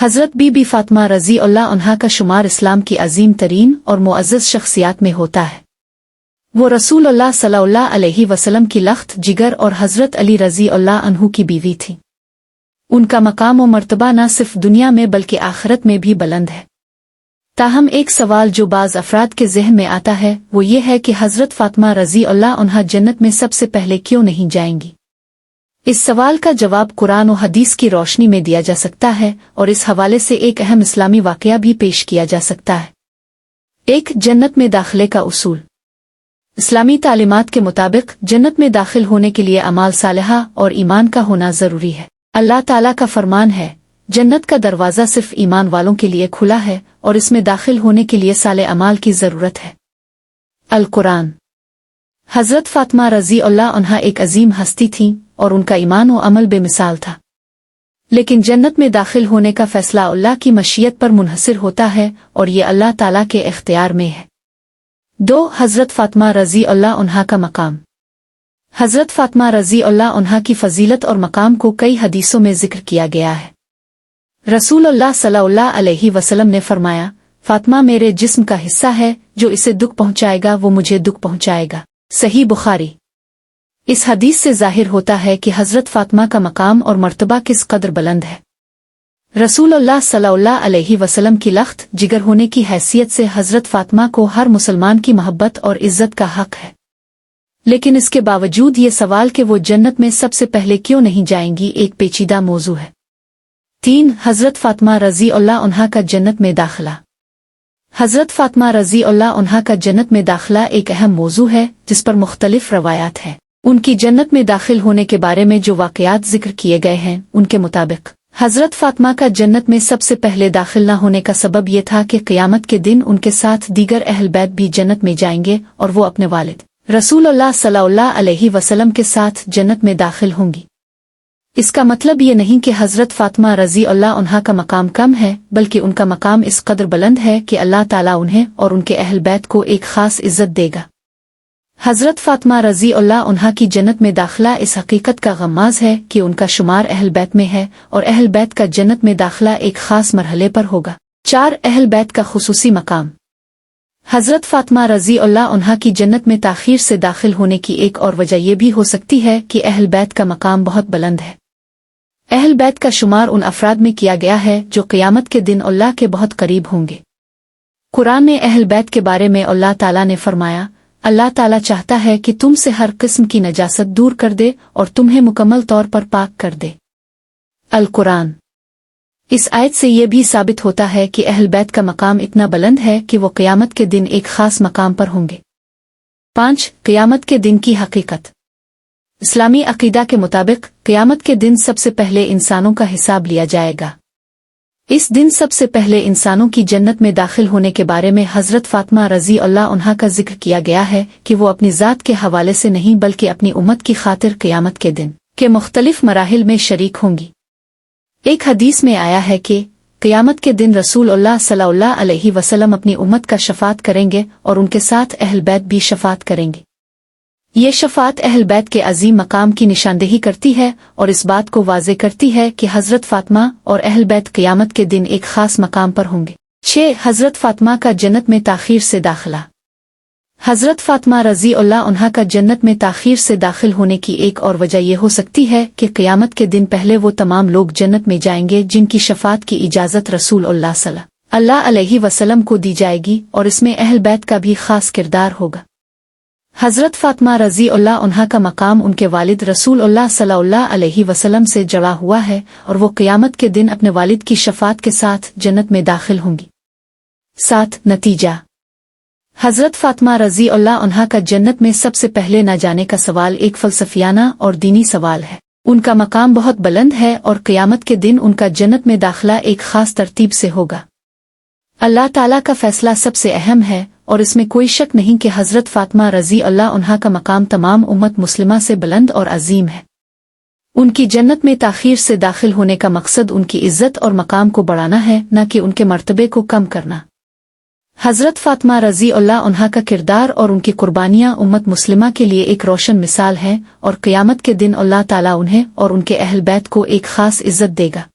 हज़रत बीबी फ़ातिमा रज़ी अल्लाह अन्हा का शुमार इस्लाम की अजीम तरीन और मुअज़्ज़ज़ शख्सियात में होता है। वो रसूल अल्लाह सल्लल्लाहु अलैहि वसल्लम की लख्त जिगर और हज़रत अली रज़ी अल्लाह अन्हु की बीवी थी। उनका मकाम और मर्तबा न सिर्फ दुनिया में बल्कि आखिरत में भी बुलंद है। ताहम एक सवाल जो बाज़ अफराद के ज़हन में आता है वो ये है कि हज़रत फ़ातिमा रज़ी अल्लाह अन्हा जन्नत में सबसे पहले क्यों नहीं जाएंगी। इस सवाल का जवाब कुरान और हदीस की रोशनी में दिया जा सकता है और इस हवाले से एक अहम इस्लामी वाक़या भी पेश किया जा सकता है। एक, जन्नत में दाखिले का उसूल। इस्लामी तालीमात के मुताबिक जन्नत में दाखिल होने के लिए अमाल सालिहा और ईमान का होना ज़रूरी है। अल्लाह ताला का फरमान है, जन्नत का दरवाज़ा सिर्फ ईमान वालों के लिए खुला है और इसमें दाखिल होने के लिए साले अमाल की ज़रूरत है। अल कुरान। हज़रत फ़ातिमा रज़ी अल्लाह अन्हा एक अजीम हस्ती थीं और उनका ईमान व अमल बेमिसाल था। लेकिन जन्नत में दाखिल होने का फ़ैसला अल्लाह की मशीयत पर मुनहसर होता है और ये अल्लाह ताला के इख्तियार में है। 2. हज़रत फ़ातिमा रज़ी अल्लाह अन्हा का मकाम। हज़रत फ़ातिमा रज़ी अल्लाह अन्हा की फ़जीलत और मकाम को कई हदीसों में ज़िक्र किया गया है। रसूल अल्लाह सल्लल्लाहु अलैहि वसल्लम ने फरमाया, फ़ातिमा मेरे जिस्म का हिस्सा है, जो इसे दुख पहुँचाएगा वो मुझे दुख पहुँचाएगा। सही बुखारी। इस हदीस से ज़ाहिर होता है कि हज़रत फ़ातिमा का मकाम और मर्तबा किस कदर बुलंद है। रसूल अल्लाह सल्लल्लाहु अलैहि वसल्लम की लख्त जिगर होने की हैसियत से हज़रत फ़ातिमा को हर मुसलमान की मोहब्बत और इज़्ज़त का हक़ है। लेकिन इसके बावजूद ये सवाल कि वो जन्नत में सबसे पहले क्यों नहीं जाएंगी एक पेचीदा मौजू है। 3. हज़रत फ़ातिमा रज़ी अल्लाह अन्हा का जन्नत में दाखिला। हज़रत फ़ातिमा रज़ी अल्लाह अन्हा का जन्नत में दाखिला एक अहम मौजू है जिस पर मुख्तलिफ रवायात हैं। उनकी जन्नत में दाखिल होने के बारे में जो वाक़यात ज़िक्र किए गए हैं उनके मुताबिक हज़रत फ़ातिमा का जन्नत में सबसे पहले दाखिल न होने का सबब यह था कि क़यामत के दिन उनके साथ दीगर अहल बैत भी जन्नत में जाएंगे और वो अपने वालिद रसूल अल्लाह सल्लल्लाहु अलैहि वसल्लम के साथ जन्नत में दाखिल होंगी। इसका मतलब ये नहीं कि हज़रत फ़ातिमा रज़ी अल्लाह अन्हा का मकाम कम है, बल्कि उनका मकाम इस कदर बुलंद है कि अल्लाह ताला उन्हें और उनके अहल बैत को एक ख़ास इज़्ज़त देगा। हज़रत फ़ातिमा रज़ी अल्लाह अन्हा की जन्नत में दाखिला इस हकीकत का गम्माज़ है कि उनका शुमार अहल बैत में है और अहल बैत का जन्नत में दाखिला एक ख़ास मरहले पर होगा। 4. अहल बैत का खुसूसी मकाम। हज़रत फ़ातिमा रज़ी अल्लाह अन्हा की जन्नत में ताख़ीर से दाखिल होने की एक और वजह यह भी हो सकती है कि अहल बैत का मकाम बहुत बुलंद है। अहल बैत का शुमार उन अफराद में किया गया है जो क़यामत के दिन अल्लाह के बहुत करीब होंगे। कुरान में अहल बैत के बारे में अल्लाह ताला ने फरमाया, अल्लाह ताला चाहता है कि तुम से हर किस्म की नजासत दूर कर दे और तुम्हें मुकम्मल तौर पर पाक कर दे। अल कुरान। इस आयत से यह भी साबित होता है कि अहल बैत का मकाम इतना बुलंद है कि वो क़यामत के दिन एक ख़ास मकाम पर होंगे। 5. क़यामत के दिन की हकीकत। इस्लामी अक़ीदा के मुताबिक क़यामत के दिन सबसे पहले इंसानों का हिसाब लिया जाएगा। इस दिन सबसे पहले इंसानों की जन्नत में दाखिल होने के बारे में हज़रत फ़ातिमा रज़ी अल्लाह अन्हा का जिक्र किया गया है कि वो अपनी ज़ात के हवाले से नहीं बल्कि अपनी उम्मत की खातिर क़यामत के दिन के मुख्तलिफ मराहिल में शरीक होंगी। एक हदीस में आया है कि क़यामत के दिन रसूल अल्लाह सल्लल्लाहु अलैहि वसल्लम अपनी उम्मत का शफ़ात करेंगे और उनके साथ अहल बैत भी शफ़ात करेंगे। ये शफ़ात अहल बैत के अजीम मकाम की निशानदेही करती है और इस बात को वाज़े करती है कि हज़रत फ़ातिमा और अहल बैत क़यामत के दिन एक ख़ास मकाम पर होंगे। 6. हज़रत फ़ातिमा का जन्नत में ताख़ीर से दाखिला। हज़रत फ़ातिमा रज़ी अल्लाह अन्हा का जन्नत में ताख़ीर से दाखिल होने की एक और वजह यह हो सकती है कि क़यामत के दिन पहले वो तमाम लोग जन्नत में जाएंगे जिनकी शफ़ात की इजाज़त रसूल अल्लाह सल्लल्लाहु अलैहि वसल्लम को दी जाएगी और इसमें अहल बैत का भी ख़ास किरदार होगा। हज़रत फ़ातिमा रज़ी अल्लाह अन्हा का मकाम उनके वालिद रसूल अल्लाह सल्लल्लाहु अलैहि वसल्लम से जुड़ा हुआ है और वो क़यामत के दिन अपने वालिद की शफ़ात के साथ जन्नत में दाखिल होंगी। 7. नतीजा। हज़रत फ़ातिमा रज़ी अल्लाह अन्हा का जन्नत में सबसे पहले न जाने का सवाल एक फ़लसफ़ियाना और दीनी सवाल है। उनका मकाम बहुत बुलंद है और क़यामत के दिन उनका जन्नत में दाखिला एक ख़ास तरतीब से होगा। अल्लाह ताला का फ़ैसला सबसे अहम है और इसमें कोई शक नहीं कि हज़रत फ़ातिमा रज़ी अल्लाह अन्हा का मकाम तमाम उम्मत मुस्लिमा से बुलंद और अजीम है। उनकी जन्नत में ताख़ीर से दाखिल होने का मकसद उनकी इज़्ज़त और मकाम को बढ़ाना है, न कि उनके मर्तबे को कम करना। हज़रत फ़ातिमा रज़ी अल्लाह अन्हा का किरदार और उनकी कुर्बानियाँ उम्मत मुस्लिमा के लिए एक रोशन मिसाल है और क़यामत के दिन अल्लाह ताला उन्हें और उनके अहल बैत को एक ख़ास इज़्ज़त देगा।